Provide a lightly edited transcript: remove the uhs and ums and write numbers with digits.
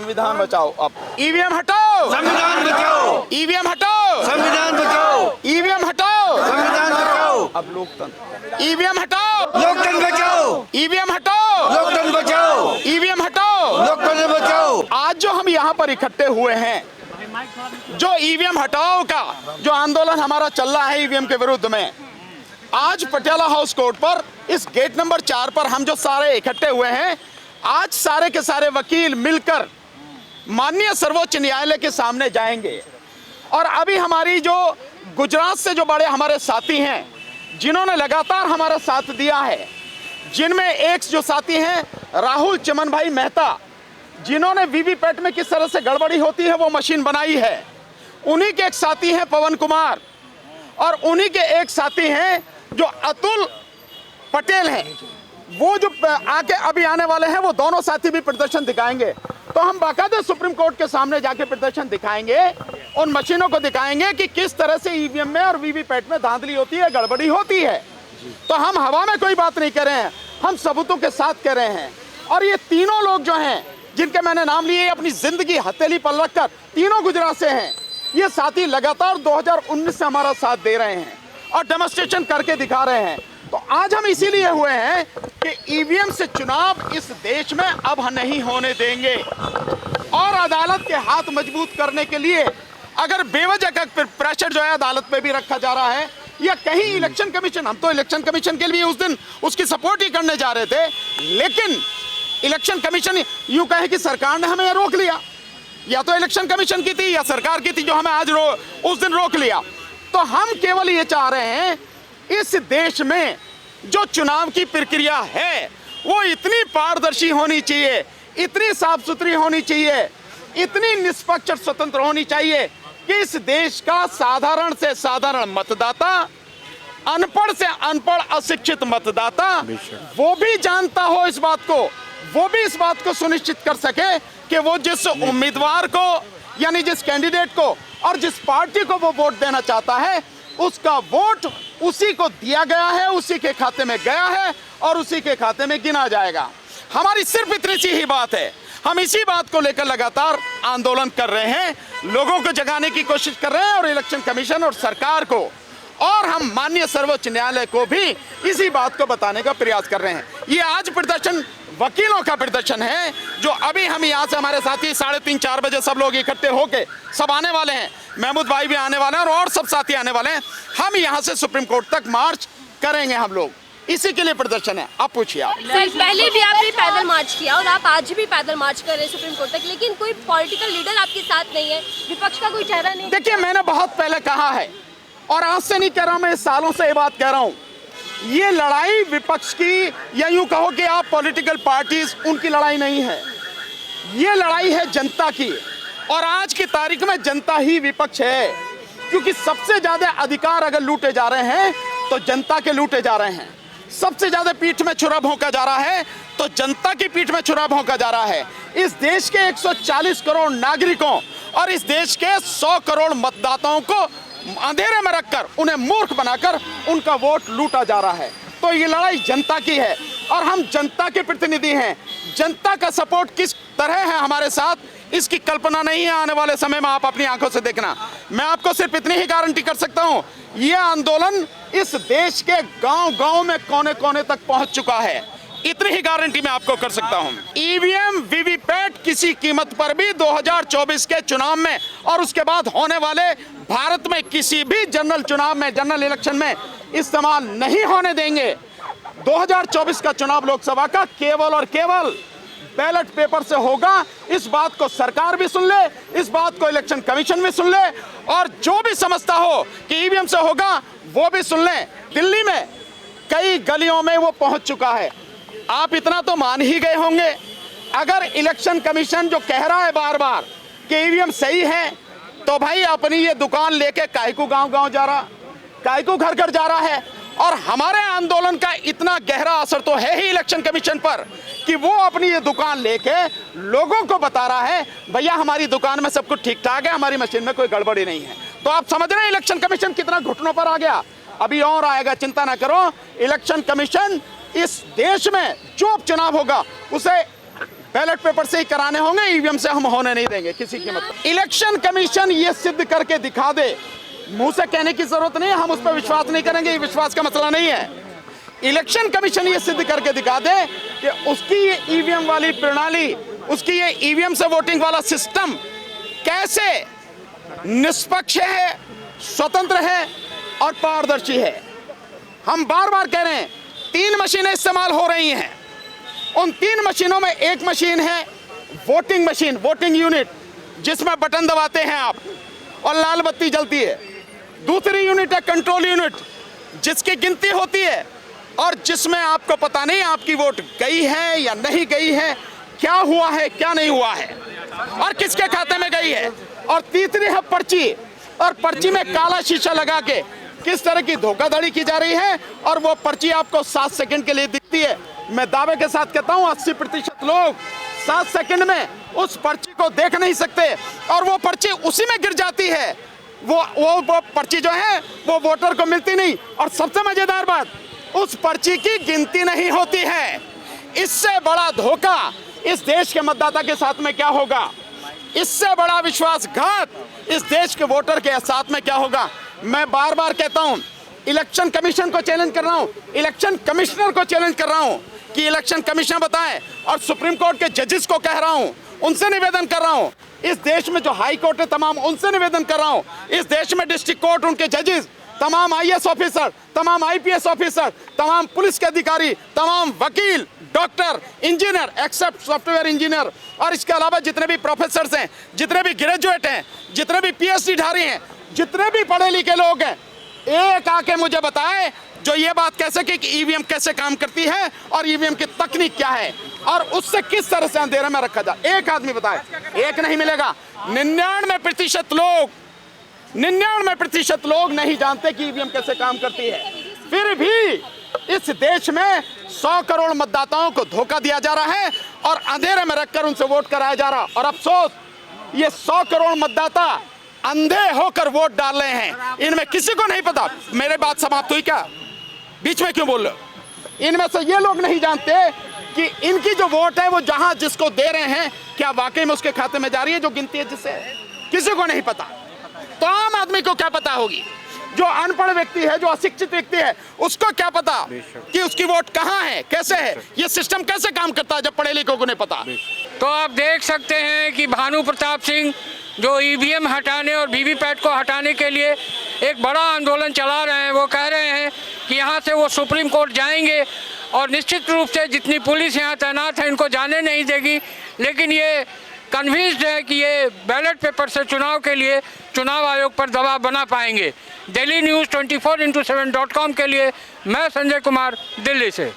संविधान बचाओ। अब ईवीएम हटाओ, संविधान बचाओ, ईवीएम हटाओ, संविधान बचाओ, ईवीएम हटाओ, संविधान बचाओ, अब लोकतंत्र, ईवीएम हटाओ, लोकतंत्र बचाओ, ईवीएम हटाओ, लोकतंत्र बचाओ, ईवीएम हटाओ, लोकतंत्र बचाओ। आज जो हम यहाँ पर इकट्ठे हुए हैं, जो ईवीएम हटाओ का जो आंदोलन हमारा चल रहा है ईवीएम के विरुद्ध में, आज पटियाला हाउस कोर्ट पर इस गेट नंबर 4 पर हम जो सारे इकट्ठे हुए हैं, आज सारे के सारे वकील मिलकर माननीय सर्वोच्च न्यायालय के सामने जाएंगे। और अभी हमारी जो गुजरात से जो बड़े हमारे साथी हैं, जिन्होंने लगातार हमारा साथ दिया है, जिनमें एक जो साथी हैं राहुल चमन भाई मेहता, जिन्होंने वीवीपैट में किस तरह से गड़बड़ी होती है वो मशीन बनाई है, उन्हीं के एक साथी हैं पवन कुमार, और उन्हीं के एक साथी हैं जो अतुल पटेल हैं। वो जो आके अभी आने वाले हैं, वो दोनों साथी भी प्रदर्शन दिखाएंगे। तो हम बाकायदा सुप्रीम कोर्ट के सामने जाके प्रदर्शन दिखाएंगे, उन मशीनों को दिखाएंगे कि किस तरह से ईवीएम में और वीवीपैट में धांधली होती है, गड़बड़ी होती है। तो हम हवा में कोई बात नहीं कर रहे हैं, हम सबूतों के साथ कह रहे हैं। और ये तीनों लोग जो हैं, जिनके मैंने नाम लिए, अपनी जिंदगी हथेली पर रखकर तीनों गुजरात से हैं। ये साथी लगातार 2019 से हमारा साथ दे रहे हैं और डेमोन्स्ट्रेशन करके दिखा रहे हैं। तो आज हम इसीलिए हुए हैं कि ईवीएम से चुनाव इस देश में अब नहीं होने देंगे, और अदालत के हाथ मजबूत करने के लिए अगर बेवजह का प्रेशर जो है अदालत पे भी रखा जा रहा है, या कहीं इलेक्शन कमीशन, हम तो इलेक्शन कमीशन के लिए उस दिन उसकी सपोर्ट ही करने जा रहे थे, लेकिन इलेक्शन कमीशन यूं कहे कि सरकार ने हमें रोक लिया, या तो इलेक्शन कमीशन की थी या सरकार की थी जो हमें आज उस दिन रोक लिया। तो हम केवल ये चाह रहे हैं, इस देश में जो चुनाव की प्रक्रिया है वो इतनी पारदर्शी होनी चाहिए, इतनी साफ सुथरी होनी चाहिए, इतनी निष्पक्ष और स्वतंत्र होनी चाहिए कि इस देश का साधारण से साधारण मतदाता, अनपढ़ से अनपढ़ अशिक्षित मतदाता, वो भी जानता हो इस बात को, वो भी इस बात को सुनिश्चित कर सके कि वो जिस उम्मीदवार को, यानी जिस कैंडिडेट को और जिस पार्टी को वो वोट देना चाहता है, उसका वोट उसी को दिया गया है, उसी के खाते में गया है और उसी के खाते में गिना जाएगा। हमारी सिर्फ इतनी सी ही बात है। हम इसी बात को लेकर लगातार आंदोलन कर रहे हैं, लोगों को जगाने की कोशिश कर रहे हैं, और इलेक्शन कमीशन और सरकार को, और हम माननीय सर्वोच्च न्यायालय को भी इसी बात को बताने का प्रयास कर रहे हैं। ये आज प्रदर्शन वकीलों का प्रदर्शन है, जो अभी हम यहाँ से हमारे साथी 3:30-4 बजे सब लोग इकट्ठे होके सब आने वाले हैं, महमूद भाई भी आने वाले हैं और सब साथी आने वाले हैं। हम यहाँ से सुप्रीम कोर्ट तक मार्च करेंगे, हम लोग इसी के लिए प्रदर्शन है। आप पूछिए। आप पहले भी आपने पैदल मार्च किया और आप आज भी पैदल मार्च कर रहे हैं सुप्रीम कोर्ट तक, लेकिन कोई पॉलिटिकल लीडर आपके साथ नहीं है, विपक्ष का कोई चेहरा नहीं। देखिए, मैंने बहुत पहले कहा है और आज से नहीं कह रहा हूं, मैं सालों से ये बात कह रहा हूं, ये लड़ाई विपक्ष की, या यूं कहो कि आप पॉलिटिकल पार्टीज, उनकी लड़ाई नहीं है, ये लड़ाई है जनता की। और आज की तारीख में जनता ही विपक्ष है, क्योंकि सबसे ज्यादा अधिकार अगर लूटे जा रहे हैं तो जनता के लूटे जा रहे हैं। सबसे ज्यादा पीठ में छुरा भोंका जा रहा है तो जनता की पीठ में छुरा भोंका जा रहा है। इस देश के 140 करोड़ नागरिकों और इस देश के 100 करोड़ मतदाताओं को अंधेरे में रखकर, उन्हें मूर्ख बनाकर उनका वोट लूटा जा रहा है। तो ये लड़ाई जनता की है और हम जनता के प्रतिनिधि हैं। जनता का सपोर्ट किस तरह है हमारे साथ, इसकी कल्पना नहीं है। आने वाले समय में आप अपनी आंखों से देखना। मैं आपको सिर्फ इतनी ही गारंटी कर सकता हूं, ये आंदोलन इस देश के गांव-गांव में कोने कोने तक पहुंच चुका है। इतनी ही गारंटी मैं आपको कर सकता हूं। ईवीएम वीवीपैट किसी कीमत पर भी 2024 के चुनाव में और उसके बाद होने वाले भारत में किसी भी जनरल चुनाव में, जनरल इलेक्शन में इस्तेमाल नहीं होने देंगे। 2024 का चुनाव लोकसभा का केवल और केवल बैलेट पेपर से होगा। इस बात को सरकार भी सुन ले, इस बात को इलेक्शन कमीशन भी सुन ले, और जो भी समझता हो कि ईवीएम से होगा वो भी सुन ले। दिल्ली में कई गलियों में वो पहुंच चुका है। आप इतना तो मान ही गए होंगे, अगर इलेक्शन कमीशन जो कह रहा है बार बार कि ईवीएम सही है, तो भाई अपनी ये दुकान लेके काहे को गांव-गांव जा रहा, काहे को घर-घर जा रहा है। और हमारे आंदोलन का इतना गहरा असर तो है ही इलेक्शन कमीशन पर कि वो अपनी ये दुकान लेके लोगों को बता रहा है, भैया हमारी दुकान में सब कुछ ठीक ठाक है, हमारी मशीन में कोई गड़बड़ी नहीं है। तो आप समझ रहे हैं इलेक्शन कमीशन कितना घुटनों पर आ गया। अभी और आएगा, चिंता ना करो। इलेक्शन कमीशन इस देश में जो चुनाव होगा उसे बैलेट पेपर से ही कराने होंगे, ईवीएम से हम होने नहीं देंगे किसी कीमत पर। इलेक्शन कमीशन ये सिद्ध करके दिखा दे, मुंह से कहने की जरूरत नहीं है, हम उस पर विश्वास नहीं करेंगे, ये विश्वास का मसला नहीं है। इलेक्शन कमीशन ये सिद्ध करके दिखा दे कि उसकी ये ईवीएम वाली प्रणाली, उसकी ये ईवीएम से वोटिंग वाला सिस्टम कैसे निष्पक्ष है, स्वतंत्र है और पारदर्शी है। हम बार बार कह रहे हैं 3 मशीनें इस्तेमाल हो रही हैं। उन 3 मशीनों में एक मशीन है वोटिंग मशीन, वोटिंग यूनिट, जिसमें बटन दबाते हैं आप और लाल बत्ती जलती है। दूसरी यूनिट है कंट्रोल यूनिट, जिसकी गिनती होती है और जिसमें आपको पता नहीं आपकी वोट गई है या नहीं गई है, क्या हुआ है क्या नहीं हुआ है और किसके खाते में गई है। और तीसरी है पर्ची, और पर्ची में काला शीशा लगा के किस तरह की धोखाधड़ी की जा रही है और वो पर्ची आपको 7 सेकंड के लिए दिखती है। मैं दावे के साथ कहता हूं 80% लोग 7 सेकंड में उस पर्ची को देख नहीं सकते और वो पर्ची उसी में गिर जाती है। वो पर्ची जो है वो वोटर को मिलती नहीं। और सबसे मजेदार बात, उस पर्ची की गिनती नहीं होती है। इससे बड़ा धोखा इस देश के मतदाता के साथ में क्या होगा, इससे बड़ा विश्वासघात इस देश के वोटर के साथ में क्या होगा। मैं बार बार कहता हूं, इलेक्शन कमीशन को चैलेंज कर रहा हूं, इलेक्शन कमिश्नर को चैलेंज कर रहा हूं कि इलेक्शन कमीशन बताएं, और सुप्रीम कोर्ट के जजेस को कह रहा हूं, उनसे निवेदन कर रहा हूं, इस देश में जो हाई कोर्ट है तमाम उनसे निवेदन कर रहा हूं, इस देश में डिस्ट्रिक्ट कोर्ट, उनके जजेस, तमाम आईएएस ऑफिसर, तमाम आईपीएस ऑफिसर, तमाम पुलिस के अधिकारी, तमाम वकील, doctor, engineer except software engineer, और इसके अलावा जितने भी प्रोफेसर हैं, जितने भी ग्रेजुएट हैं, जितने भी पीएचडी धारी हैं, जितने भी पढ़े लिखे लोग हैं, एक आके मुझे बताए जो ये बात कह सके कि ईवीएम कैसे काम करती है और ईवीएम की तकनीक क्या है और उससे किस तरह से अंधेरे में रखा जाए। एक आदमी बताए, एक नहीं मिलेगा। 99% लोग नहीं जानते कि ईवीएम कैसे काम करती है। फिर भी इस देश में 100 करोड़ मतदाताओं को धोखा दिया जा रहा है और अंधेरे में रखकर उनसे वोट कराया जा रहा। और अफसोस, ये 100 करोड़ मतदाता अंधे होकर वोट डाल रहे हैं। इनमें किसी को नहीं पता। मेरे बात समाप्त हुई क्या? बीच में क्यों बोल रहे हो? इनमें से ये लोग नहीं जानते कि इनकी जो वोट है वो जहां जिसको दे रहे हैं क्या वाकई में उसके खाते में जा रही है जो गिनती है जिससे, किसी को नहीं पता। तो आम आदमी को क्या पता होगी? जो अनपढ़ व्यक्ति है, जो अशिक्षित व्यक्ति है, उसको क्या पता कि उसकी वोट कहां है, कैसे है, ये सिस्टम कैसे काम करता है जब पढ़े लिखों को नहीं पता। तो आप देख सकते हैं कि भानु प्रताप सिंह जो ईवीएम हटाने और वीवीपैट को हटाने के लिए एक बड़ा आंदोलन चला रहे हैं, वो कह रहे हैं कि यहाँ से वो सुप्रीम कोर्ट जाएंगे और निश्चित रूप से जितनी पुलिस यहाँ तैनात है इनको जाने नहीं देगी। लेकिन ये कन्विंस्ड है कि ये बैलेट पेपर से चुनाव के लिए चुनाव आयोग पर दबाव बना पाएंगे। दिल्ली न्यूज़ 24x7.com के लिए मैं संजय कुमार, दिल्ली से।